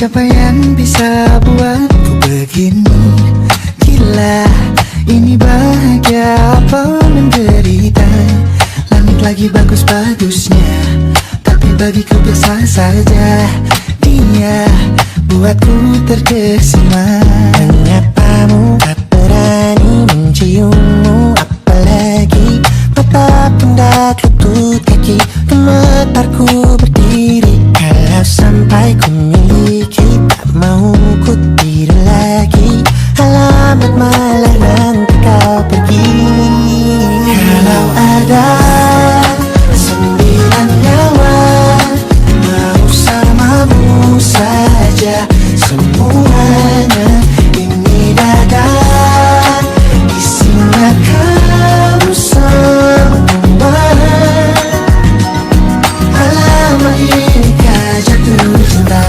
Siapa yang bisa buatku begini? Gila, ini bahagia apa menderita? Langit lagi bagus-bagusnya, tapi bagiku biasa saja. Dia buatku terkesima. Menyapamu, tak berani menciummu, apalagi mata pundak lutut kaki. Gemetarku berdiri kalau sampai ku miliki. Tak mau ku tidur lagi, alamat malah nanti kau pergi. Kalau ada 9 nyawa mau samamu saja, semuanya ini dada isinya kamu semua. Alamat ini kah jatuh cinta.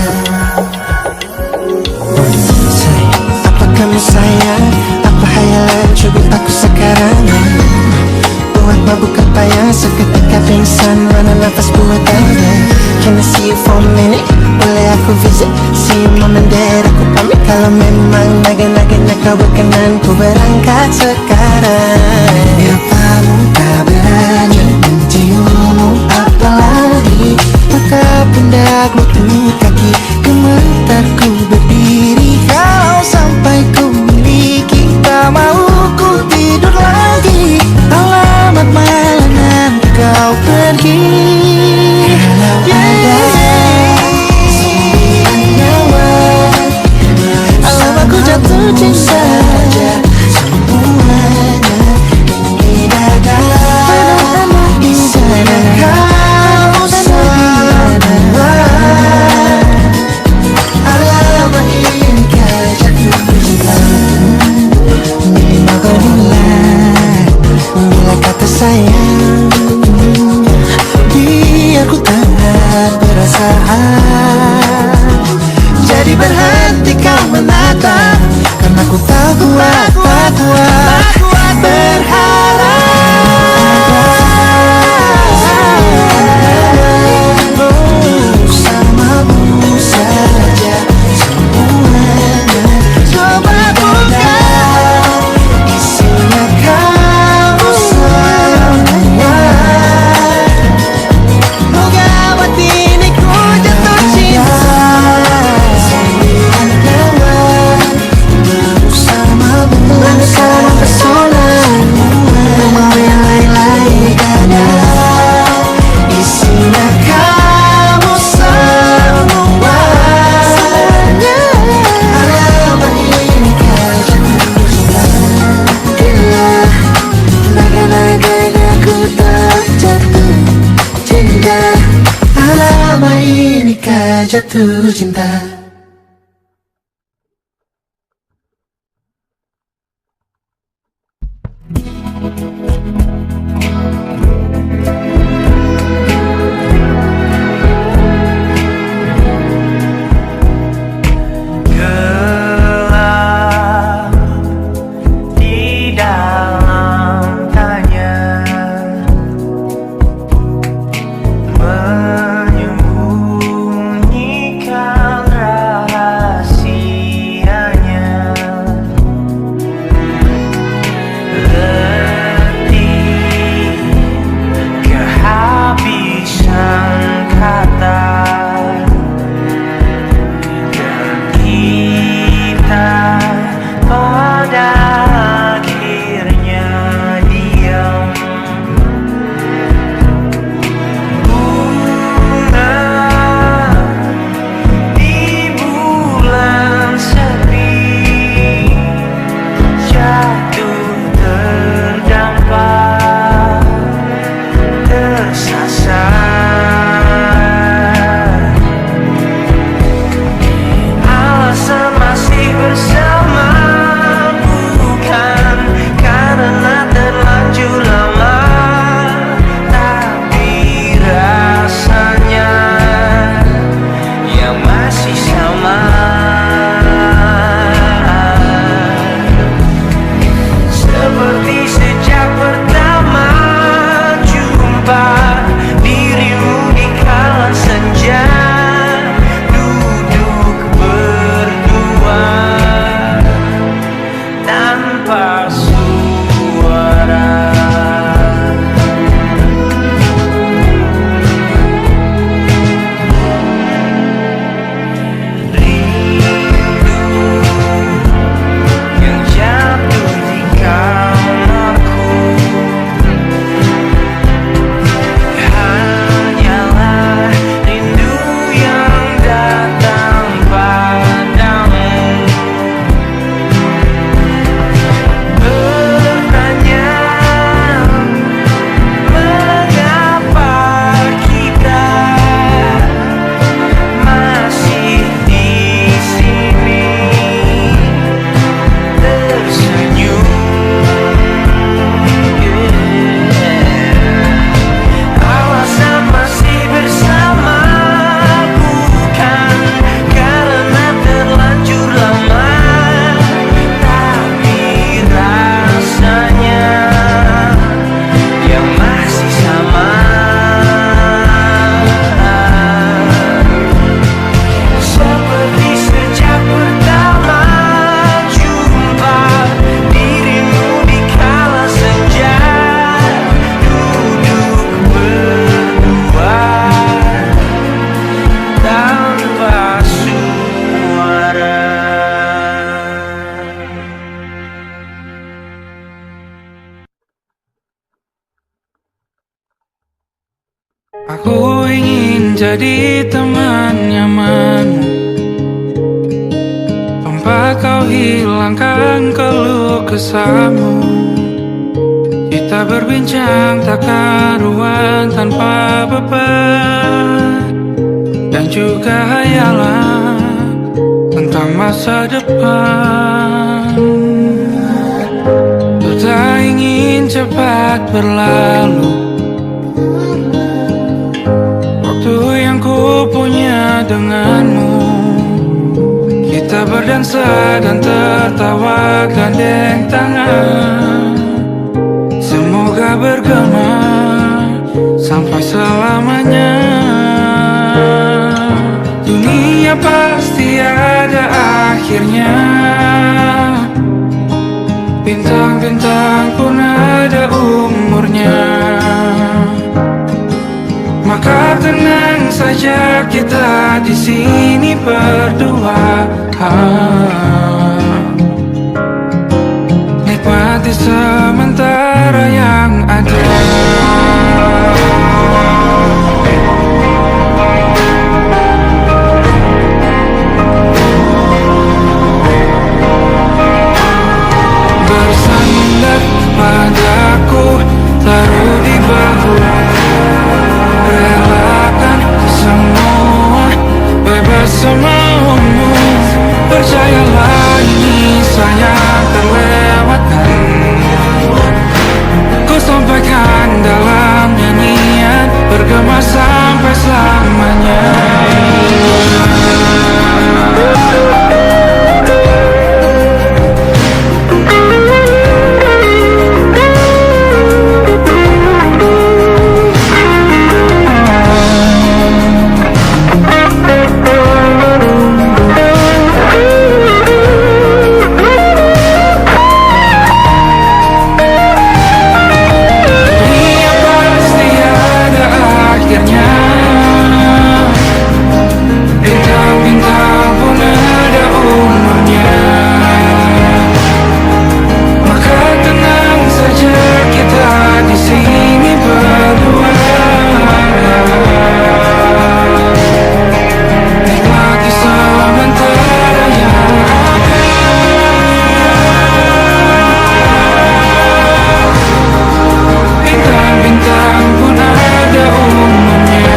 Apa kamu sayang? Apa hayalan cubit aku sekarang? Buat mabuk apa yang seketika pingsan? Mana nafas buatannya? Can I see you for a minute? Boleh aku visit? See you mom and dad. Aku pamit kalau memang naga-naganya kau berkenan. Ku berangkat sekarang. Apamu tak berani menciummu, apalagi maka pundak lutut kaki. Gemetarku berdiri kalau sampai ku miliki. Tak mau ku tidur lagi, alamat malah nanti kau pergi. Kalau ada 9 nyawa Alamatku jatuh cinta, semuanya ini dada isinya kau semua. Alamat ini kah jatuh cinta. Minimal kau dengar bila kata sayang, biar ku tak perasaan. Jadi berhenti kau menatap, karena ku tak kuat berharap. bersamamu saja, semuanya Coba buka, isinya kamu semua. moga hati ini ku jatuh cinta. 9 nyawa bersamamu, bersama pesona. jadi teman nyamanmu, tanpa kau hilangkan keluh kesahmu. Kita berbincang tak karuan tanpa beban, dan juga hayalan tentang masa depan. Ku tak ingin cepat berlalu waktu yang ku punya denganmu. Kita berdansa dan tertawa gandeng tangan, semoga bergema sampai selamanya. Dunia pasti ada akhirnya, bintang-bintang pun ada umurnya. Maka tenang saja kita di sini berdua, nikmati sementara yang ada. Bersandar padaku, taruh di bahu, relakan semua, bebas semaumu. Percayalah ini sayang terlewatkan, ku sampaikan dalam nyanyian, bergema sampai selamanya. Bintang-bintang pun ada umurnya. Maka tenang saja kita di sini berdua, nikmati sementara yang ada. Bintang-bintang pun ada umurnya.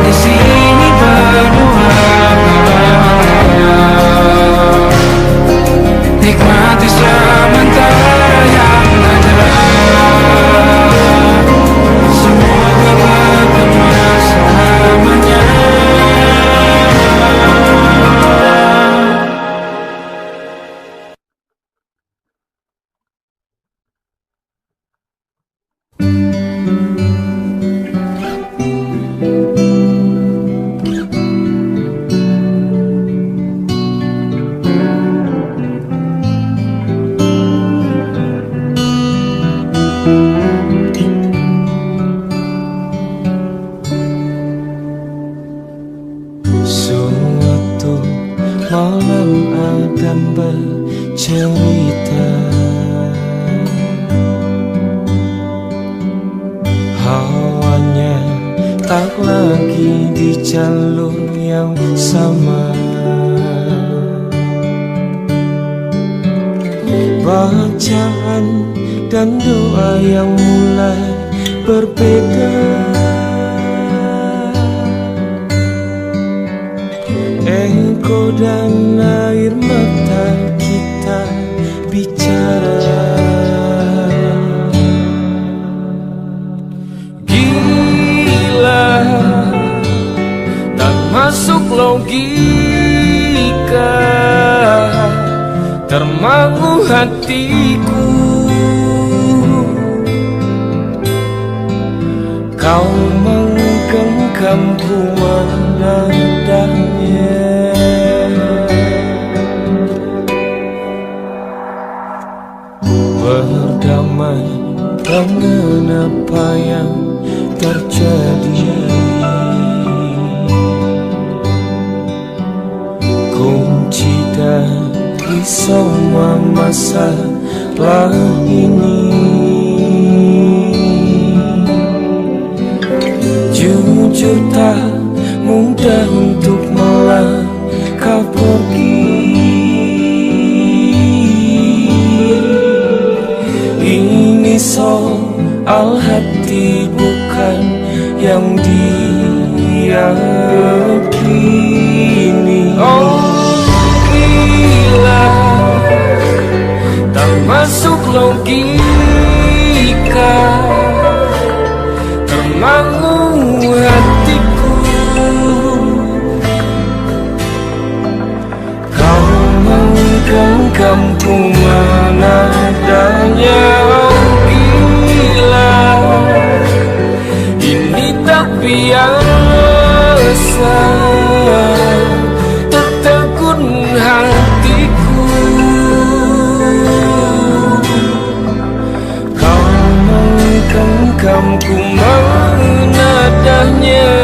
Di sini berdua, nikmati sementara yang ada. Semoga bergema selamanya. Suatu malam Adam bercerita, hawanya tak lagi di jalur yang sama. Bacaan dan doa yang mulai berbeda. Engkau dan air mata kita bicara. Gila, tak masuk logika, termangu hatiku. Kau menggenggamku menandanya. Berdamai dengan apa yang terjadi, kunci dari semua masalah ini. jujur tak mudah untuk melangkah pergi. Ini soal hati bukan yang diyakini. Oh gila, tak masuk logika, termangu hatiku. Kau menggenggamku mana adanya. Oh gila, ini tak biasa, tertegun hatiku. Kau menggenggamku mana adanya.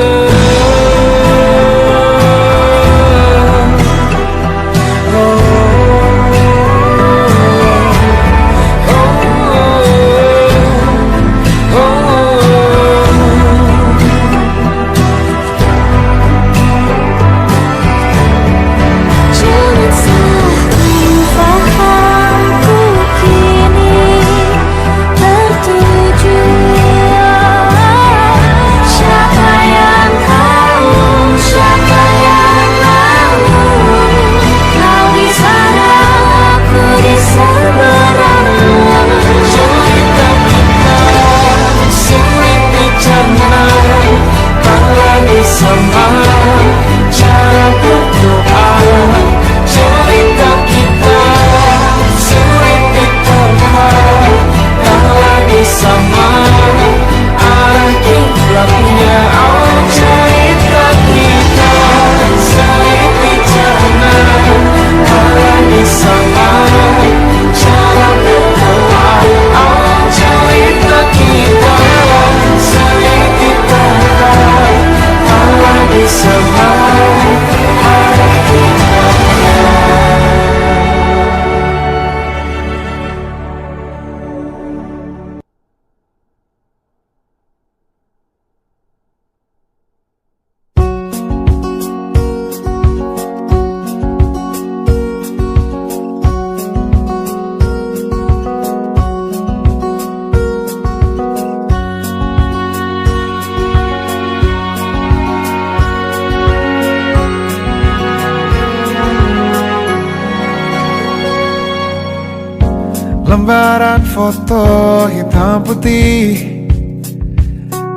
Lembaran foto hitam putih,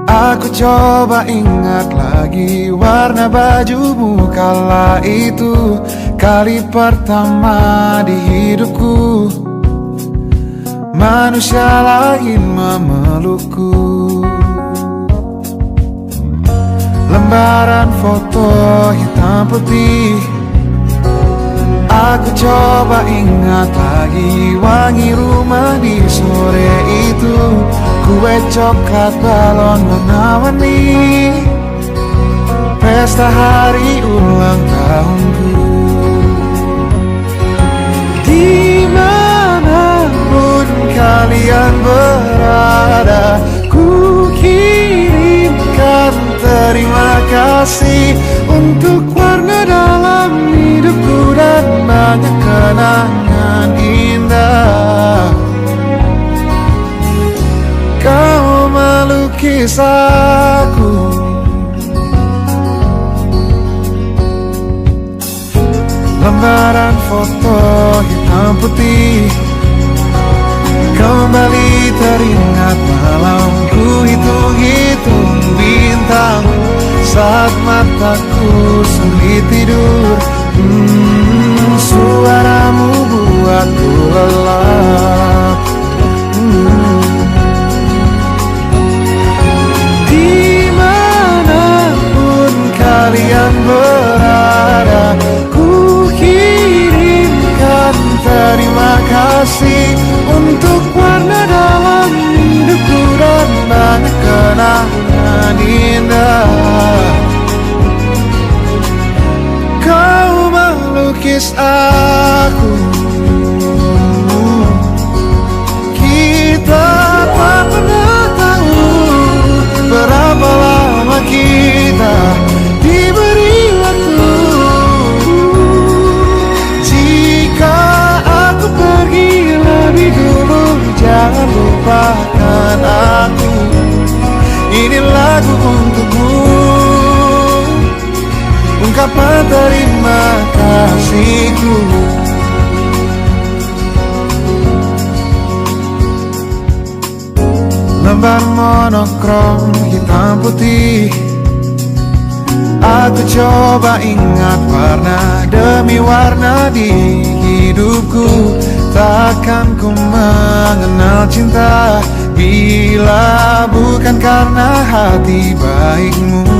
aku coba ingat lagi warna bajumu kala itu. Kali pertama di hidupku manusia lain memelukku. Lembaran foto hitam putih, aku coba ingat lagi wangi rumah di sore itu. Kue coklat balon warna-warni, pesta hari ulang tahunku. Dimanapun kalian berada, ku kirimkan terima kasih untuk warna dalam hidupku dan banyak kenangan indah. Kau melukis aku, lembaran foto hitam putih, kembali teringat malam ku hitung-hitung bintang saat mataku sulit tidur. Suaramu buatku lelap. Dimanapun kalian berada, ku kirimkan terima kasih untuk warna dalam hidupku dan banyak kenangan indah. Kau melukis aku, kita tak pernah tahu berapa lama kita lengkap menerima kasihku. Lembar monokrom hitam putih, aku coba ingat warna demi warna di hidupku. Takkan ku mengenal cinta bila bukan karena hati baikmu.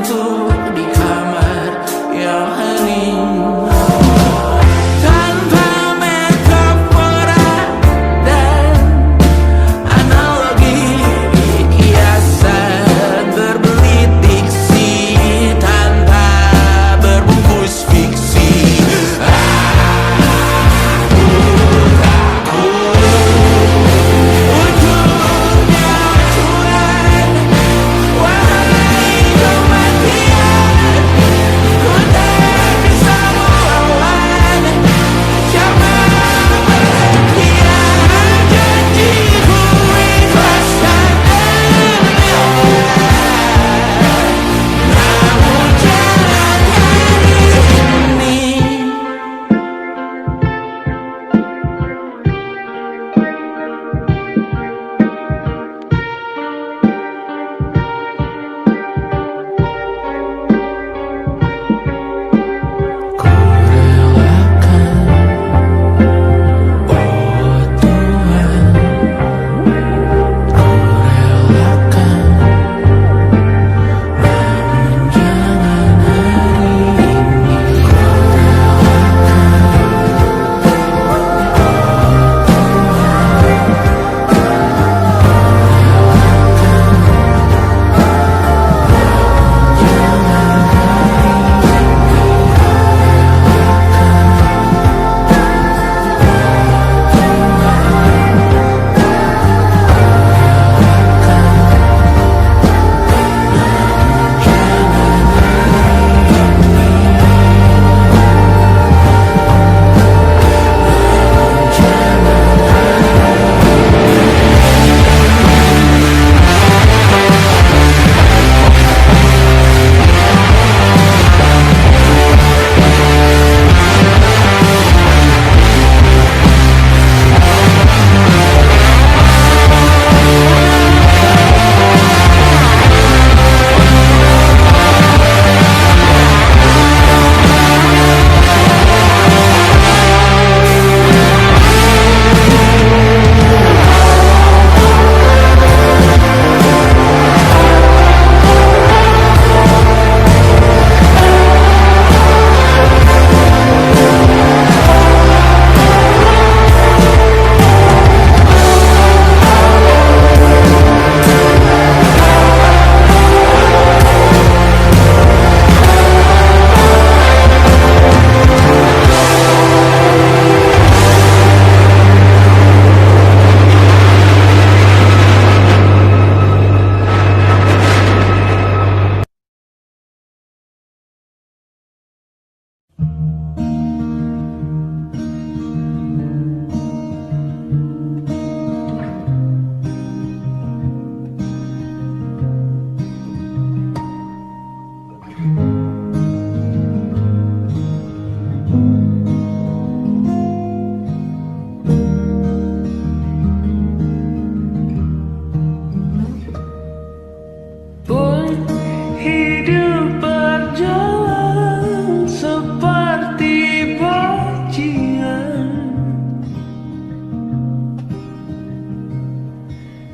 suntuk di kamar yang hening. Tanpa metafora dan analogi, hiasan berbelit diksi tanpa berbungkus fiksi.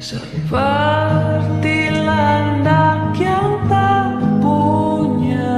Seperti landak yang tak punya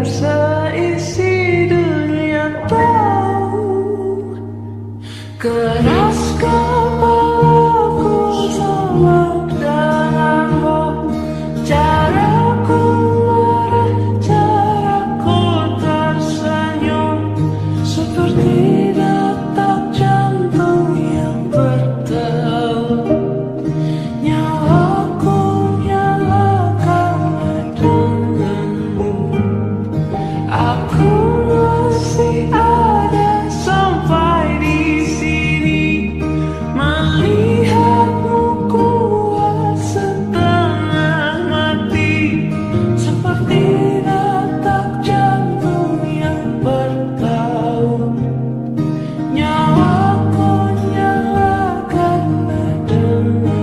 seisi dunia tahu. Keras kepalaku sama denganmu, caraku marah, caraku tersenyum, seperti detak jantung yang berdebar. Nyawaku nyalakan denganmu, aku masih ada sampai di sini, melihatmu kuat setengah mati, seperti detak jantung yang bertaut. Nyawaku nyalakan denganmu.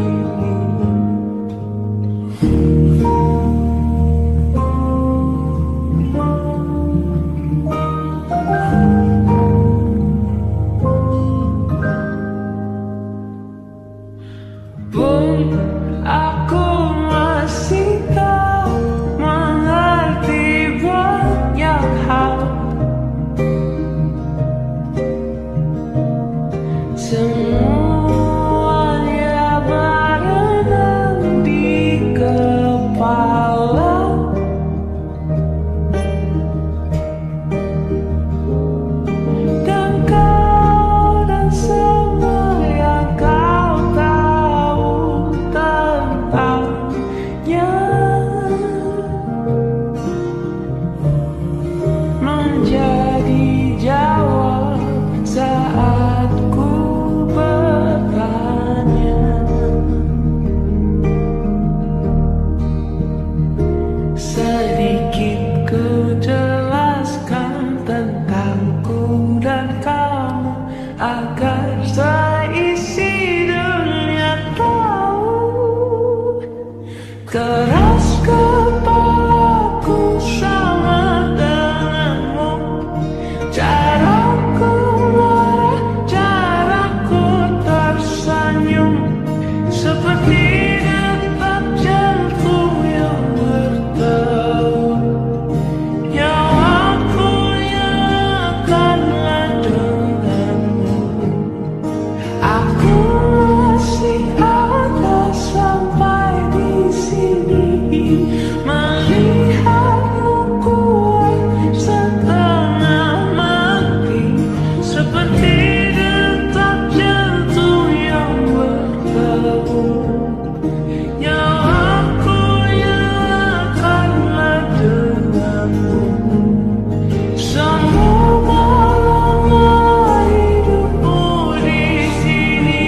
Pun aku masih tak mengerti banyak hal. Semuanya berenang di kepala. Dan kau dan semua yang kau tahu tentangnya menjadi jawab saat ku bertanya. Sedikit ku jelaskan tentangku dan kamu, agar seisi dunia tahu. Keras kepalaku sama denganmu, caraku marah, caraku tersenyum, seperti detak jantung yang berdebar. Nyawaku nyalakanlah denganmu, aku masih ada sampai di sini, melihatmu kuat setengah mati, seperti detak jantung yang berdebar. Nyawaku nyalakanlah denganmu. Semoga lama hidupmu di sini,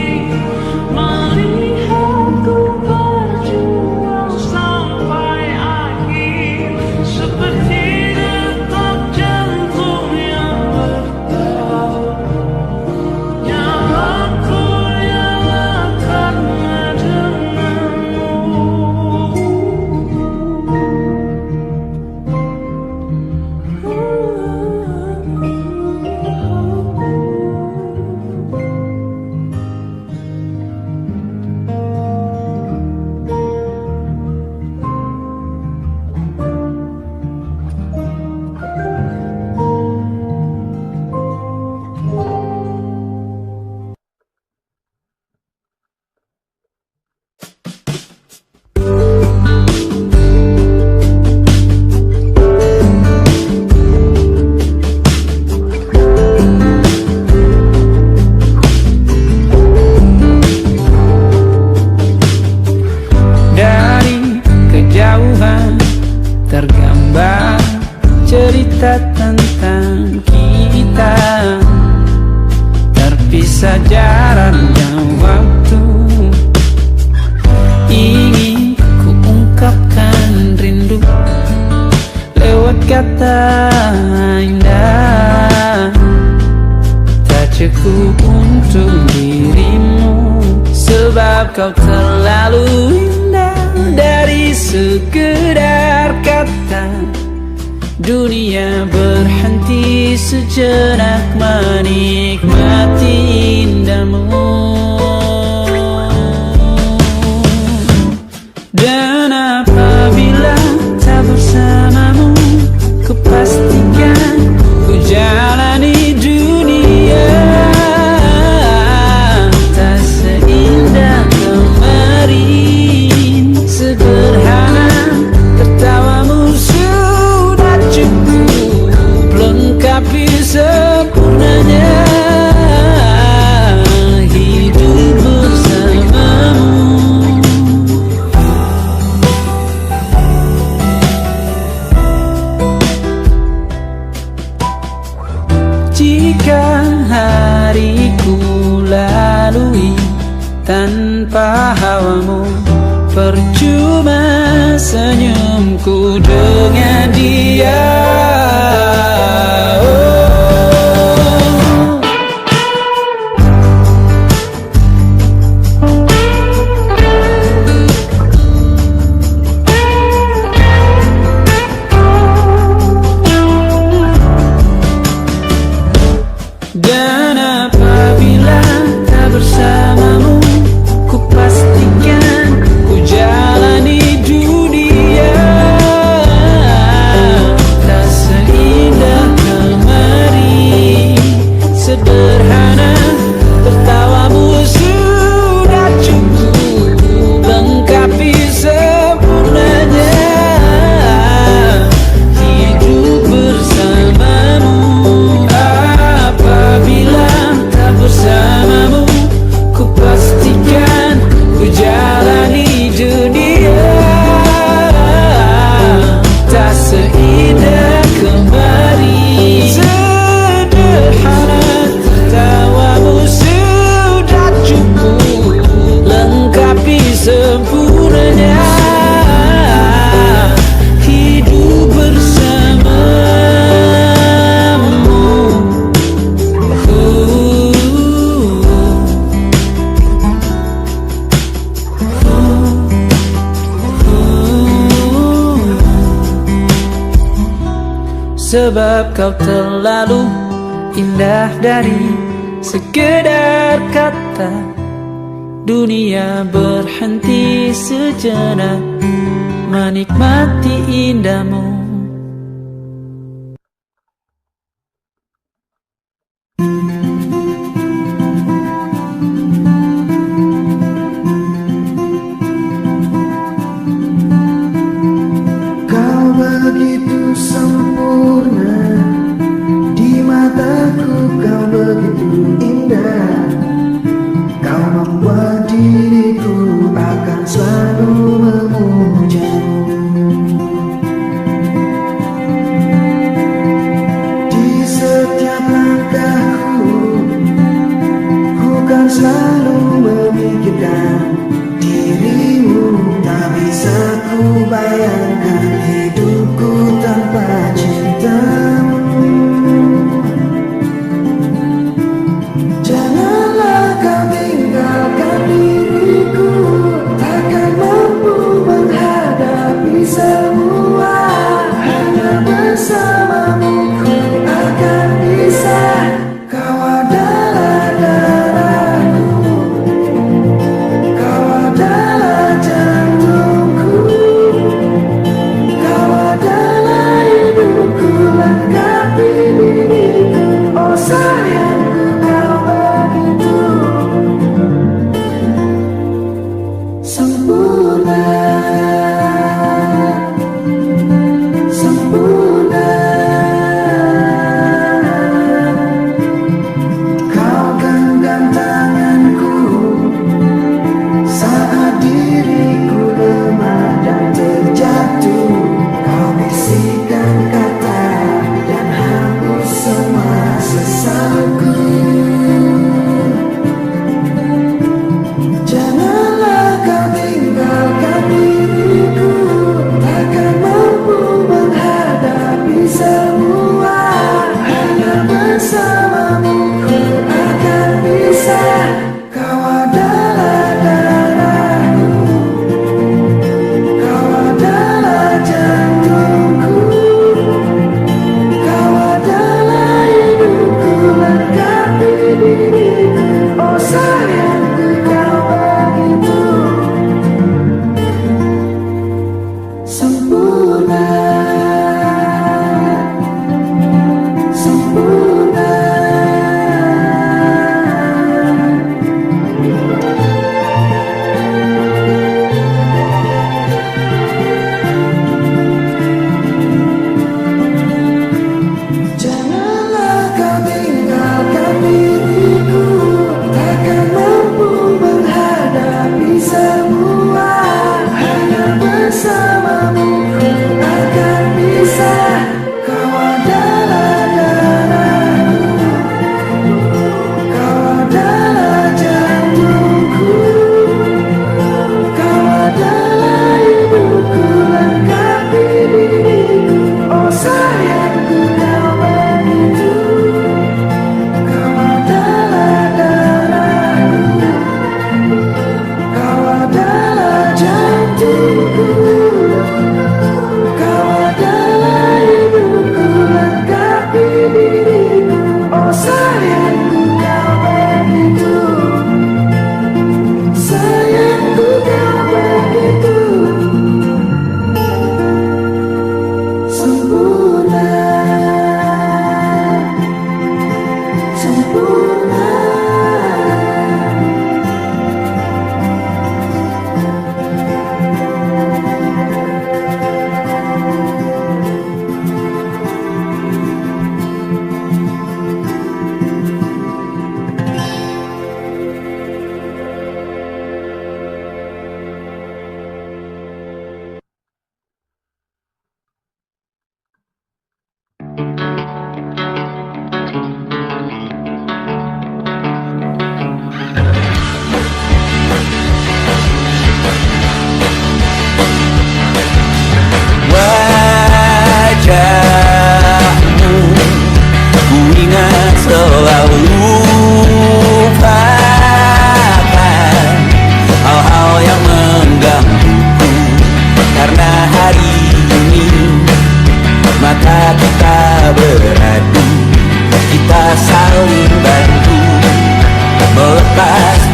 melihatku berjuang sampai akhir, seperti detak jantung yang berdebar. Nyawaku nyalakanlah denganmu. Dari kejauhan tergambar cerita tentang kita, terpisah jarak dan waktu. Ingin ku ungkapkan rindu lewat kata indah, tak cukup untuk dirimu, sebab kau terlalu indah. Dari sekedar kata, dunia berhenti sejenak menikmati indahmu. Dan apabila tak bersamamu, ku pasti tanpa hawamu. Percuma senyumku dengan dia. Dan apabila tak bersamamu, ku pastikan ku jalani dunia tak seindah kemari. Sederhana, tertawamu sudah cukup lengkapi sempurnanya hidup bersamamu. Apabila tak bersamamu, ku pastikan ku jalani dunia tak seindah kembali. Sederhana, tertawamu sudah cukup lengkapi sempurnanya hidup bersamamu. Sebab kau terlalu indah dari sekedar kata. Dunia berhenti sejenak menikmati indahmu. Kau begitu sempurna, di mataku kau begitu indah. Kau membuat diriku akan selalu memujamu.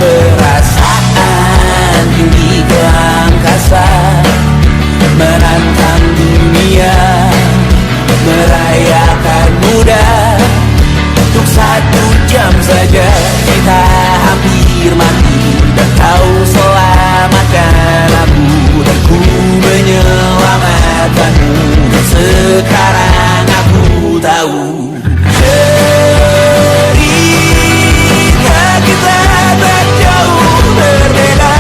perasaan tinggi ke angkasa, menantang dunia, merayakan muda. Untuk 1 jam saja kita hampir mati, dan kau selamatkan aku, dan ku menyelamatkanmu. Dan sekarang aku tahu cerita kita tak jauh berbeda,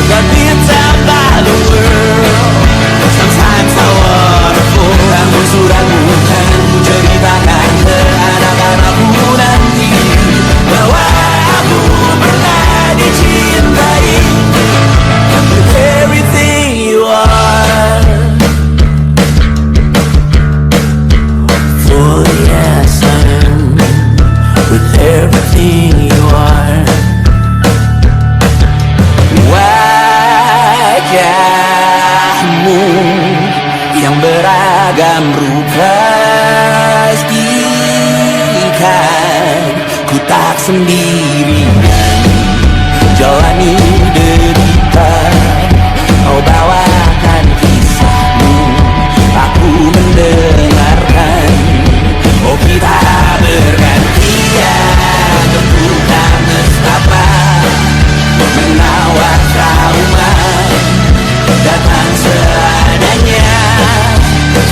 but it's about the world. Sometimes I wanna fall. Namun suratmu kan ku ceritakan ke anak-anakku nanti, bahwa aku pernah dicintai with everything you are. For yes I am, with everything you are. Wajahmu yang beragam rupa, ikan ku tak sendirian jalani derita. Kau bawakan kisahmu, aku mendengarkan. Oh kita bergantian tentukan nestapa, menawar trauma, datang seadanya.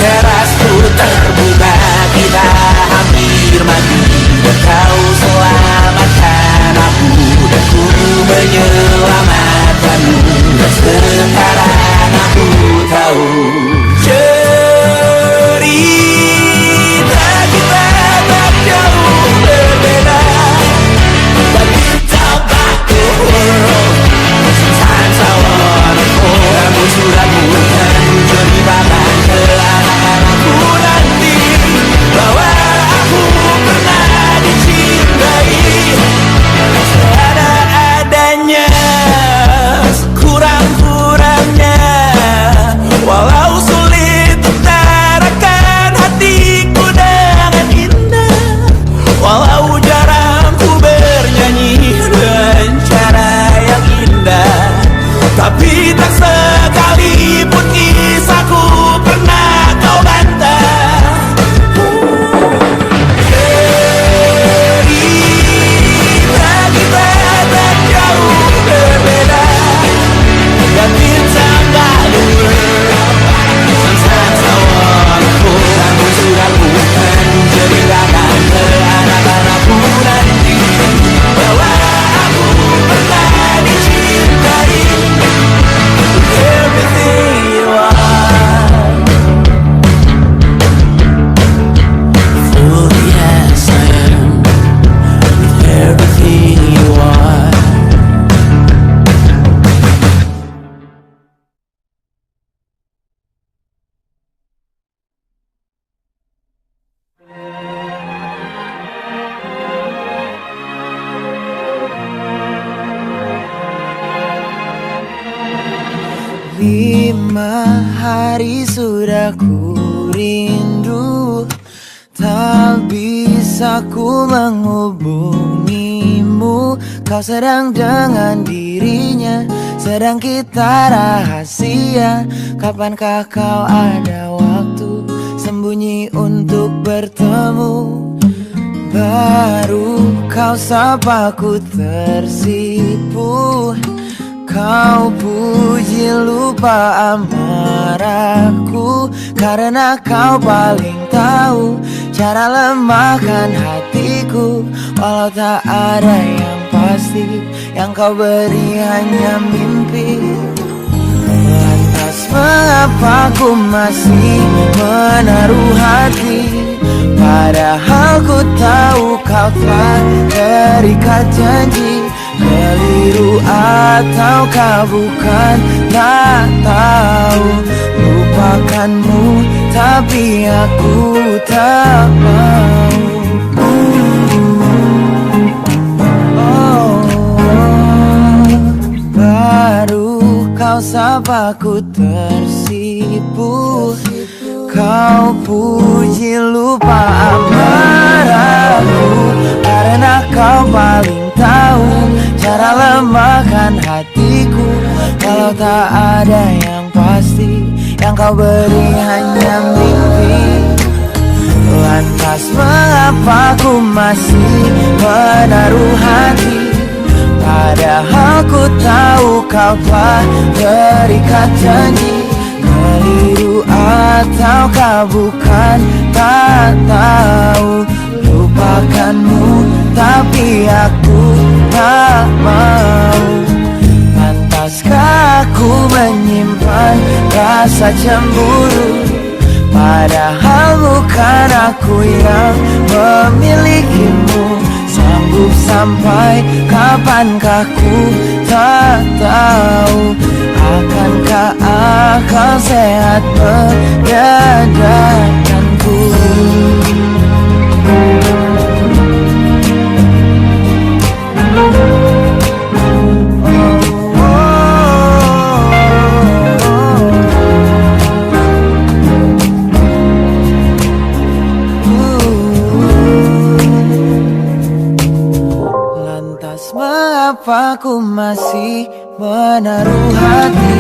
Terasku terbuka, kita hampir mati, dan kau selamatkan aku, dan ku menyelamatkanmu. Dan sekarang aku tahu cerita kita tak jauh berbeda, but it's about the world. Sometimes I wanna fall. Namun suratmu kan ku ceritakan ke anak-anakku nanti, bahwa aku pernah dicintai seadanya, sekurang-kurangnya. Walau sulit utarakan hatiku dengan indah, walau jarang ku bernyanyi dengan cara yang indah, tapi tak sekalipun kisahku pernah kau bantah. Cerita kita tak jauh berbeda, but it's about the world. Sometimes I wanna fall. Namun suratmu kan ku ceritakan ke anak-anakku nanti, bahwa aku pernah dicintai with everything you are. For yes I am, with everything you are. Lima hari sudah ku rindu, tak bisa ku menghubungimu. Kau sedang dengan dirinya, sedang kita rahasia. Kapankah kau ada waktu sembunyi untuk bertemu? Baru kau sapa ku tersipu. Kau puji lupa amarahku, karena kau paling tahu cara lemahkan hatiku. Walau tak ada yang pasti, yang kau beri hanya mimpi. Lantas mengapa ku masih menaruh hati, padahal ku tahu kau telah terikat janji. Keliru ataukah bukan, tak tahu. Lupakanmu tapi aku tak mau. Baru kau sapa ku tersipu. Kau puji lupa amarahku, karena kau paling tahu kau beri hanya mimpi. Lantas mengapa ku masih menaruh hati, padahal ku tahu kau telah terikat janji. Keliru ataukah bukan, tak tahu. Lupakanmu tapi aku tak mau. Pantaskah aku menyimpan rasa cemburu, padahal bukan aku yang memilikimu. Sanggup sampai kapankah ku tak tahu. Akankah akal sehat menyadarkanku? Lantas mengapa ku masih menaruh hati?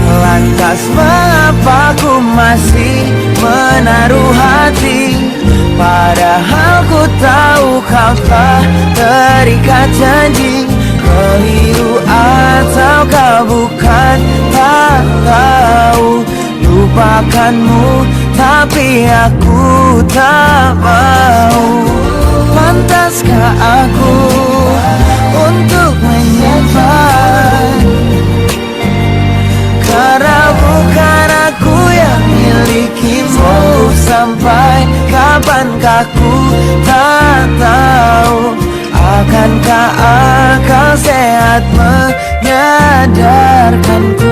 Lantas mengapa ku masih menaruh hati, padahal ku tahu kau telah terikat janji. Keliru ataukah bukan, tak tahu. Lupakanmu tapi aku tak mau. Pantaskah aku untuk menyimpan, karena bukan aku yang milikimu. Sampai kapankah ku tak tahu. Akankah akal sehat menyadarkanku?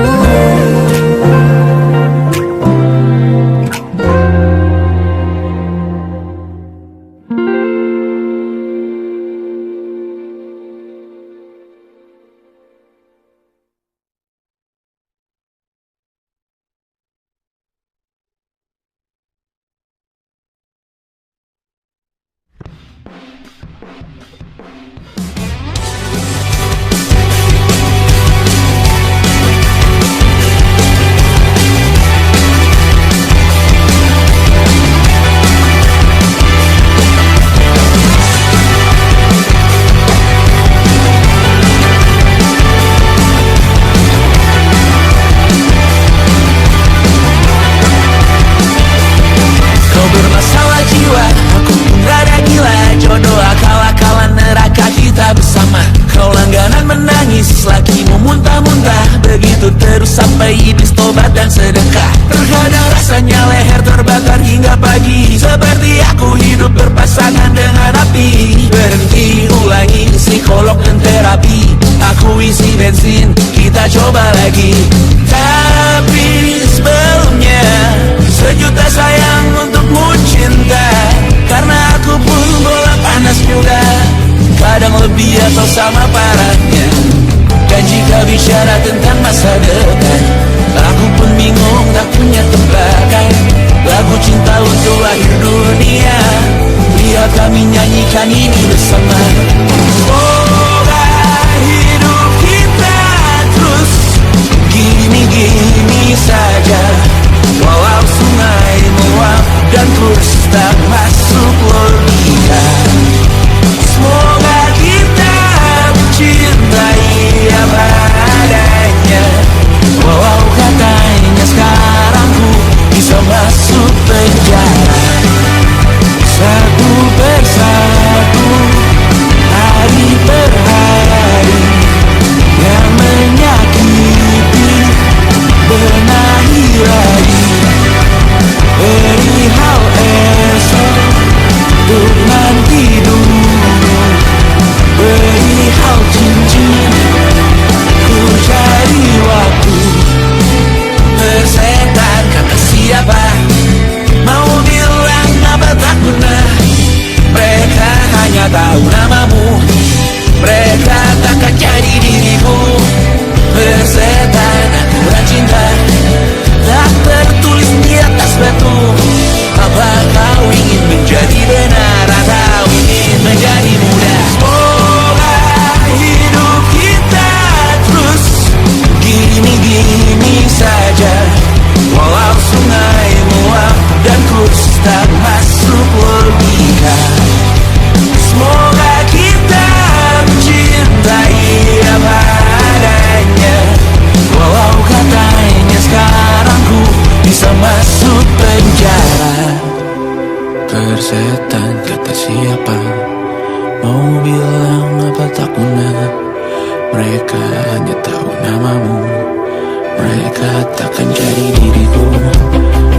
Sampai iblis tobat dan sedekah. Terkadang rasanya leher terbakar hingga pagi, seperti aku hidup berpasangan dengan api. Berhenti, ulangi psikolog dan terapi. Aku isi bensin, kita coba lagi. Tapi sebelumnya sejuta sayang untukmu cinta, karena aku pun bola panas juga, kadang lebih atau sama parahnya. Dan jika bicara tentang masa depan, aku pun bingung tak punya tebakan. Lagu cinta untuk akhir dunia, biar kami nyanyikan ini bersama. Semoga hidup kita terus gini-gini saja, walau sungai meluap dan kurs tak masuk logika. Semoga kita mencintai apa adanya, walau katanya sekarang ku bisa masuk penjara. Satu persatu persetan kata siapa. Mau bilang apa tak guna, mereka hanya tahu namamu. Mereka takkan jadi diriku.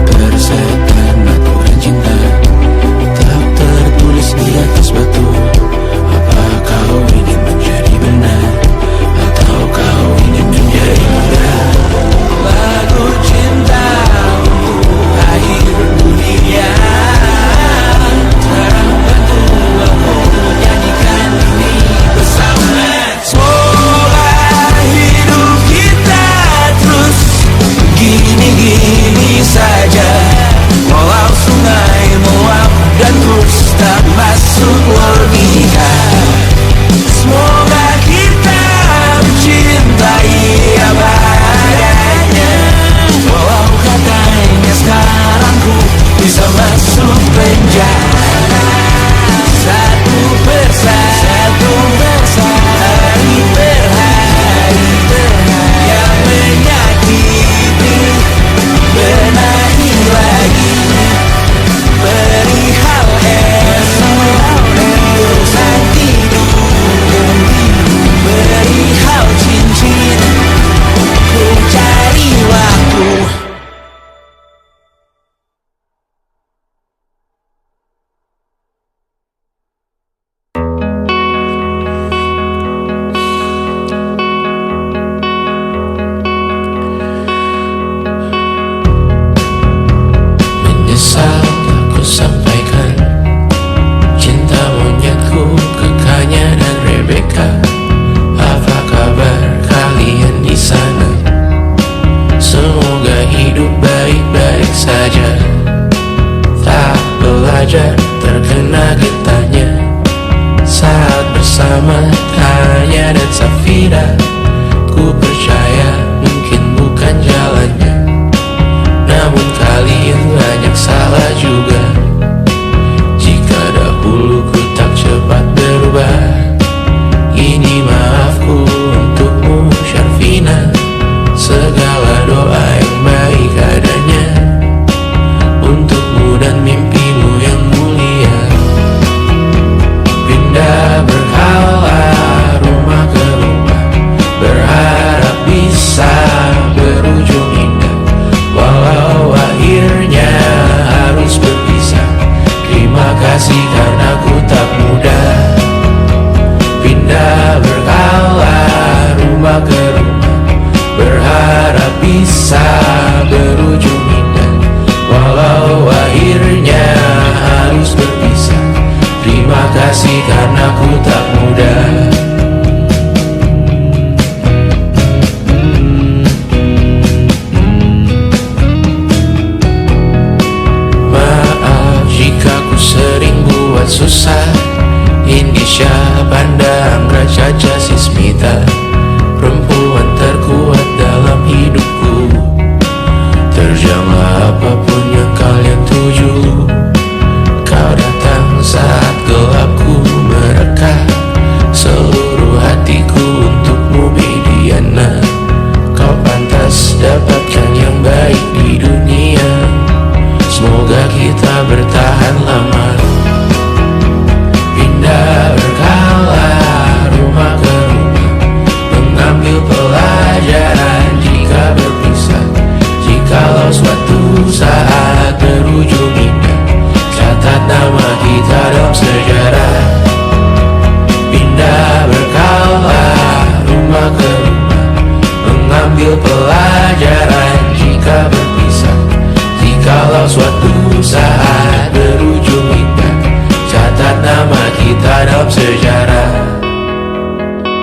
Persetan aturan cinta tak tertulis di atas batu. Apa kau ingin menjadi benar, atau kau ingin menjadi muda? Lagu cinta akhir dunia. Sekarang bantu aku nyanyikan ini bersama. Semoga hidup kita terus gini-gini saja. Walau sungai meluap dan terus tak masuk logika. Semoga kita mencintai apa adanya. Walau katanya sekarang ku bisa masuk penjara. Satu persatu, hari per hari, yang menyakiti benahi lagi. Perihal esok, urusan tidur, perihal cincin, ku cari waktu. Menyesal aku sampaikan cinta monyetku ke Kanya dan Rebecca. Apa kabar kalian di sana? Semoga hidup baik-baik saja. Tak belajar terkena getahnya saat bersama Tanya dan Safira. Ku percaya mungkin bukan jalannya, namun kalian banyak salah juga. Jika dahulu ku tak cepat berubah, ini maafku untukmu Syarfina. Segala doa yang baik adanya untukmu dan mimpimu yang mulia. Pindah berhala rumah ke rumah, berharap bisa berujung indah. Walau akhirnya harus berpisah, terima kasih karena ku tak mudah. Pindah berkala rumah ke rumah, berharap bisa berujung indah. Walau akhirnya harus berpisah, terima kasih karena ku tak mudah. Sering buat susah. Indisha, Banda, Anggra, Caca, Sismita, perempuan terkuat dalam hidupku. Terjanglah apapun yang kalian tuju. Kau datang saat gelapku mereka. Seluruh hatiku untukmu Mediana. Kau pantas dapatkan yang baik di dunia. Semoga kita bertahan lama. Pindah berkala rumah ke rumah, mengambil pelajaran jika berpisah. Jikalau suatu saat berujung indah, catat nama kita dalam sejarah. Pindah berkala rumah ke rumah, mengambil pelajaran jika berpisah. Jikalau suatu saat berujung indah, catat nama kita dalam sejarah.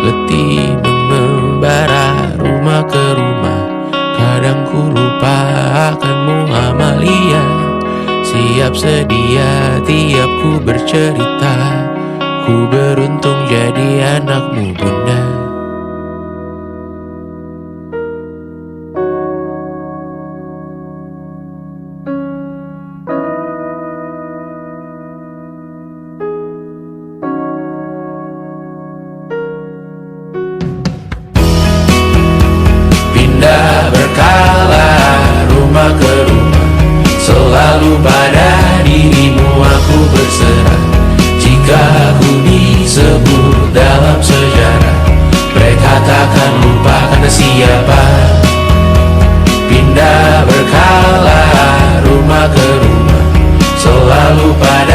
Letih mengembara rumah ke rumah, kadang ku lupa akanmu Amalia. Siap sedia tiap ku bercerita, ku beruntung jadi anakmu Bunda. Berkala rumah ke rumah, selalu pada dirimu aku siapa, pindah berkala, rumah ke rumah, selalu pada